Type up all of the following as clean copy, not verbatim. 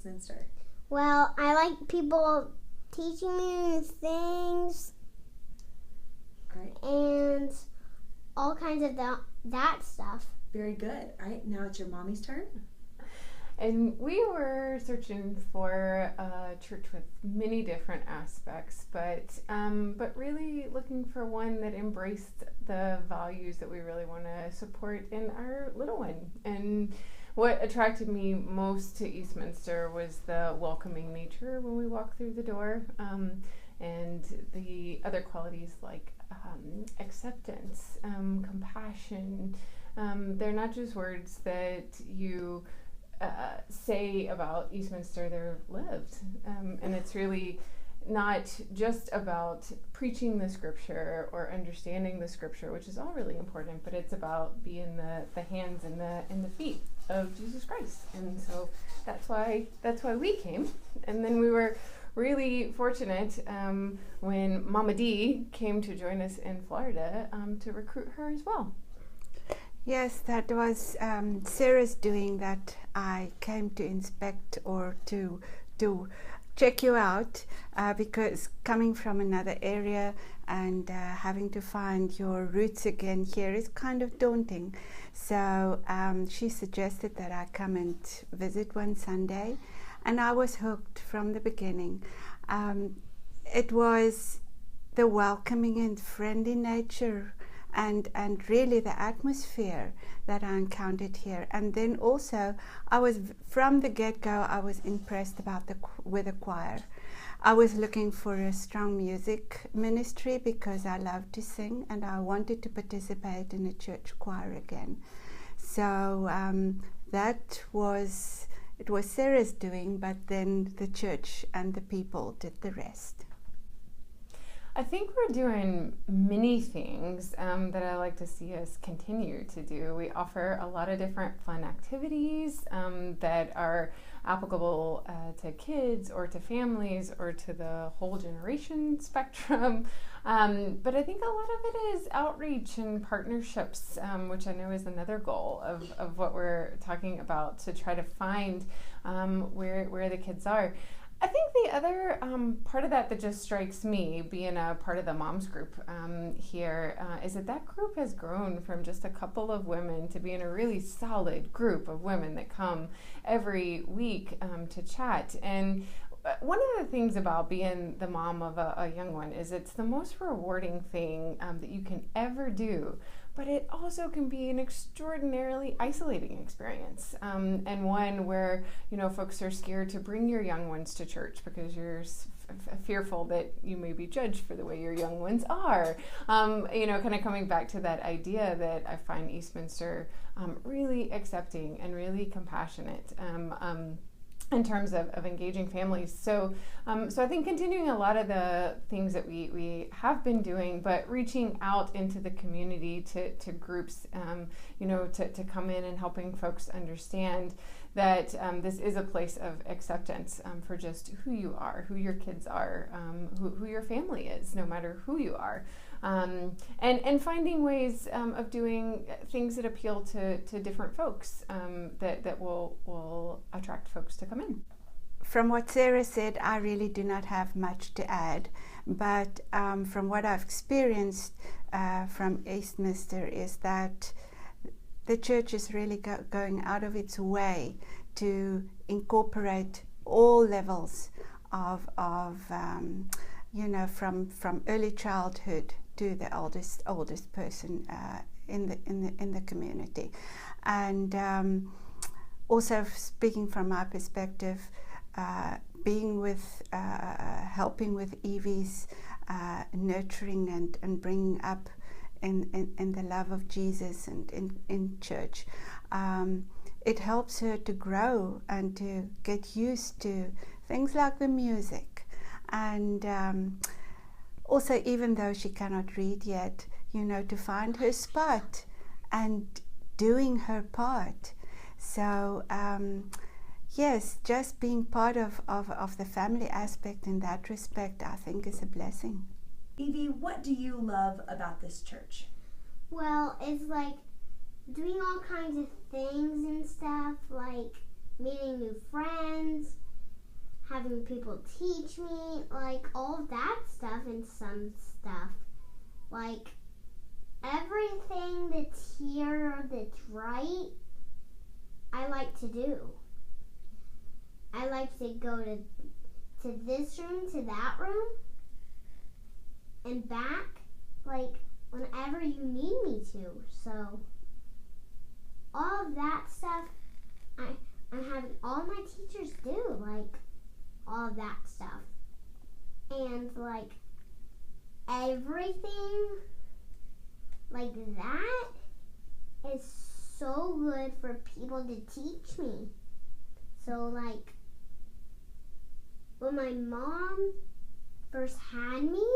Eastminster? Well, I like people teaching me new things. Great. And all kinds of that stuff. Very good. All right, now it's your mommy's turn. And we were searching for a church with many different aspects, but really looking for one that embraced the values that we really want to support in our little one. And what attracted me most to Eastminster was the welcoming nature when we walk through the door, and the other qualities like acceptance, compassion. They're not just words that you say about Eastminster, they're lived. And it's really not just about preaching the scripture or understanding the scripture, which is all really important, but it's about being the hands and the feet of Jesus Christ. And so that's why we came. And then we were really fortunate when Mama D came to join us in Florida to recruit her as well. Yes, that was Sarah's doing that. I came to inspect or to check you out because coming from another area and having to find your roots again here is kind of daunting. So she suggested that I come and visit one Sunday, and I was hooked from the beginning. It was the welcoming and friendly nature and really the atmosphere that I encountered here. And then also, I was, from the get-go, I was impressed with the choir. I was looking for a strong music ministry because I love to sing and I wanted to participate in a church choir again. So it was Sarah's doing, but then the church and the people did the rest. I think we're doing many things that I like to see us continue to do. We offer a lot of different fun activities that are applicable to kids or to families or to the whole generation spectrum. But I think a lot of it is outreach and partnerships, which I know is another goal of what we're talking about, to try to find where the kids are. I think the other part of that just strikes me, being a part of the moms group here, is that group has grown from just a couple of women to being a really solid group of women that come every week to chat. And one of the things about being the mom of a young one is it's the most rewarding thing that you can ever do. But it also can be an extraordinarily isolating experience, and one where, folks are scared to bring your young ones to church because you're fearful that you may be judged for the way your young ones are. Kind of coming back to that idea that I find Eastminster really accepting and really compassionate. In terms of engaging families. So I think continuing a lot of the things that we have been doing, but reaching out into the community to groups, to come in and helping folks understand that this is a place of acceptance for just who you are, who your kids are, who your family is, no matter who you are. And finding ways of doing things that appeal to different folks that will attract folks to come in. From what Sarah said, I really do not have much to add, but from what I've experienced from Eastminster is that the church is really going out of its way to incorporate all levels of from early childhood to the oldest person in the community. And also, speaking from my perspective, being with helping with Evie's nurturing and bringing up in the love of Jesus and in church, it helps her to grow and to get used to things like the music. And also, even though she cannot read yet, to find her spot and doing her part. So, yes, just being part of the family aspect in that respect, I think, is a blessing. Evie, what do you love about this church? Well, it's like doing all kinds of things and stuff, like meeting new friends having people teach me, like all that stuff and some stuff. Like everything that's here that's right, I like to do. I like to go to this room, to that room, and back, like whenever you need me to. So all of that stuff, I'm having all my teachers do, like all of that stuff. And like everything like that is so good for people to teach me. So like when my mom first had me,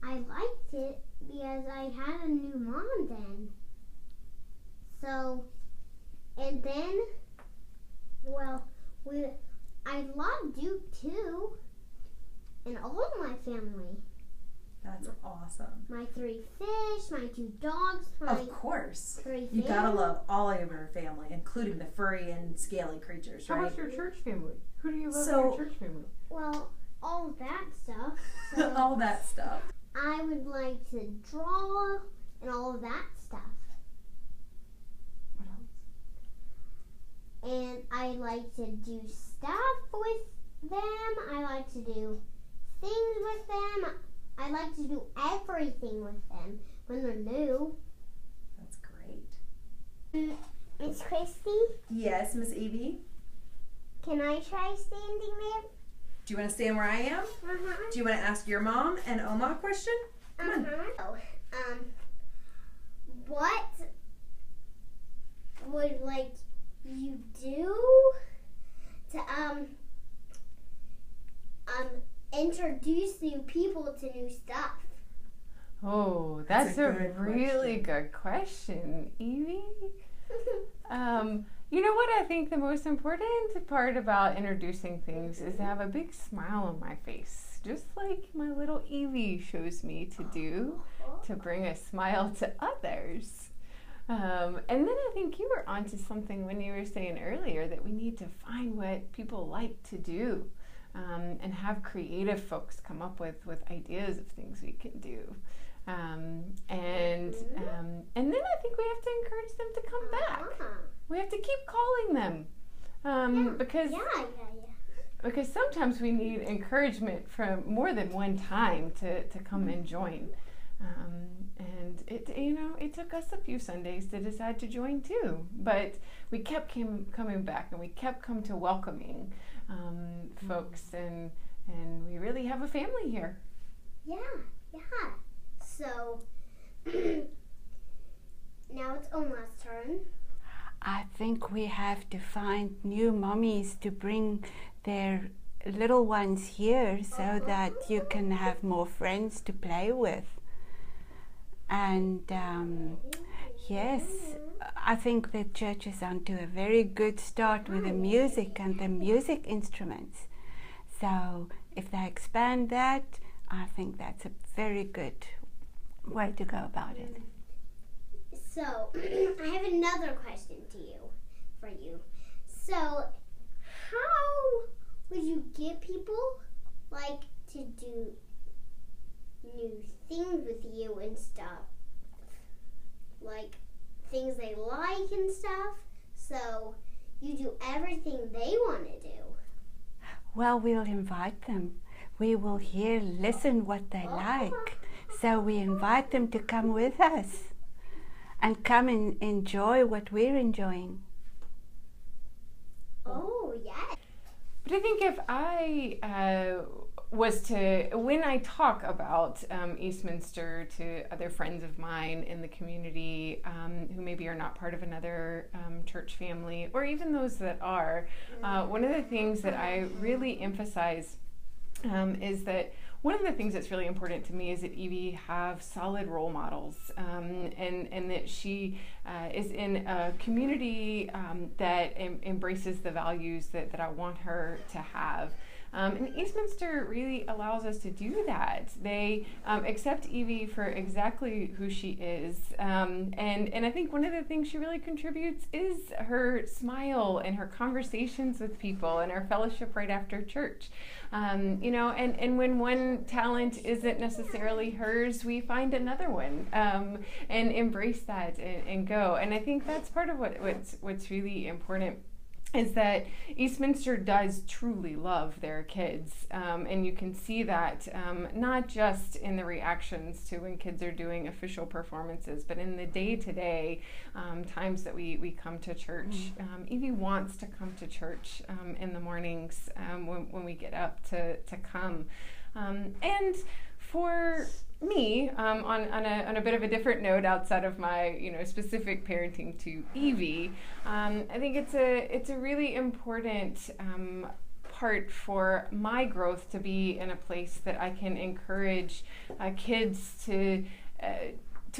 I liked it because I had a new mom then. So, and then, well, I love Duke too, and all of my family. That's awesome. My 3 fish, my 2 dogs, my Of course. 3 You gotta family. love all of your family, including the furry and scaly creatures, How right? about your church family? Who do you love So- in your church family? Well, all of that stuff. So All that stuff. I would like to draw and all of that stuff. What else? And I like to do stuff with them. I like to do things with them. I like to do everything with them when they're new. That's great. Miss Christy, Yes, Miss Evie. can I try standing there? Do you want to stand where I am? Do you want to ask your mom and Oma a question? Come on. What would like you do to introduce new people to new stuff? Oh, That's that's a a good really good question, Evie. You know what I think the most important part about introducing things is to have a big smile on my face, just like my little Evie shows me to do, to bring a smile to others. And then I think you were onto something when you were saying earlier that we need to find what people like to do, and have creative folks come up with ideas of things we can do. And then I think we have to encourage them to come back. We have to keep calling them, because because sometimes we need encouragement from more than one time to come and join. And it took us a few Sundays to decide to join too, but we kept coming back, and we kept coming to welcoming folks, and we really have a family here. Yeah. So now it's Oma's turn. I think we have to find new mommies to bring their little ones here so that you can have more friends to play with. And yes, I think the church is on to a very good start with the music and the music instruments. So if they expand that, I think that's a very good way to go about it. So I have another question for you. So how would you get people like to do new things with you and stuff? Like things they like and stuff, so you do everything they want to do. Well, we'll invite them. We will listen what they like. So we invite them to come with us and come and enjoy what we're enjoying. Oh, yes. But I think if I when I talk about Eastminster to other friends of mine in the community who maybe are not part of another church family, or even those that are, one of the things that I really emphasize is that one of the things that's really important to me is that Evie have solid role models, and that she is in a community that embraces the values that I want her to have. And Eastminster really allows us to do that. They accept Evie for exactly who she is. And I think one of the things she really contributes is her smile and her conversations with people and her fellowship right after church. You know, and when one talent isn't necessarily hers, we find another one and embrace that and go. And I think that's part of what's really important, is that Eastminster does truly love their kids, and you can see that not just in the reactions to when kids are doing official performances, but in the day-to-day times that we come to church. Evie wants to come to church in the mornings when we get up to come. And for me, on a bit of a different note, outside of my specific parenting to Evie, I think it's a really important part for my growth to be in a place that I can encourage kids to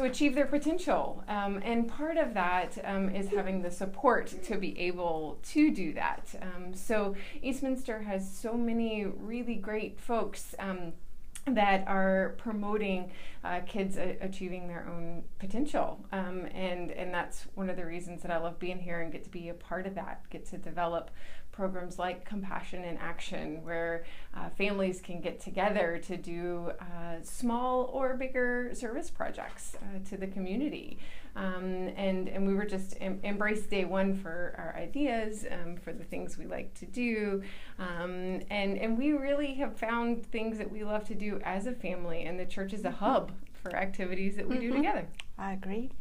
achieve their potential, and part of that is having the support to be able to do that. So Eastminster has so many really great folks that are promoting kids achieving their own potential, and that's one of the reasons that I love being here and get to be a part of that, get to develop programs like Compassion in Action, where families can get together to do small or bigger service projects to the community. And we were just embraced day one for our ideas, for the things we like to do. And we really have found things that we love to do as a family, and the church is a hub for activities that we do together. I agree.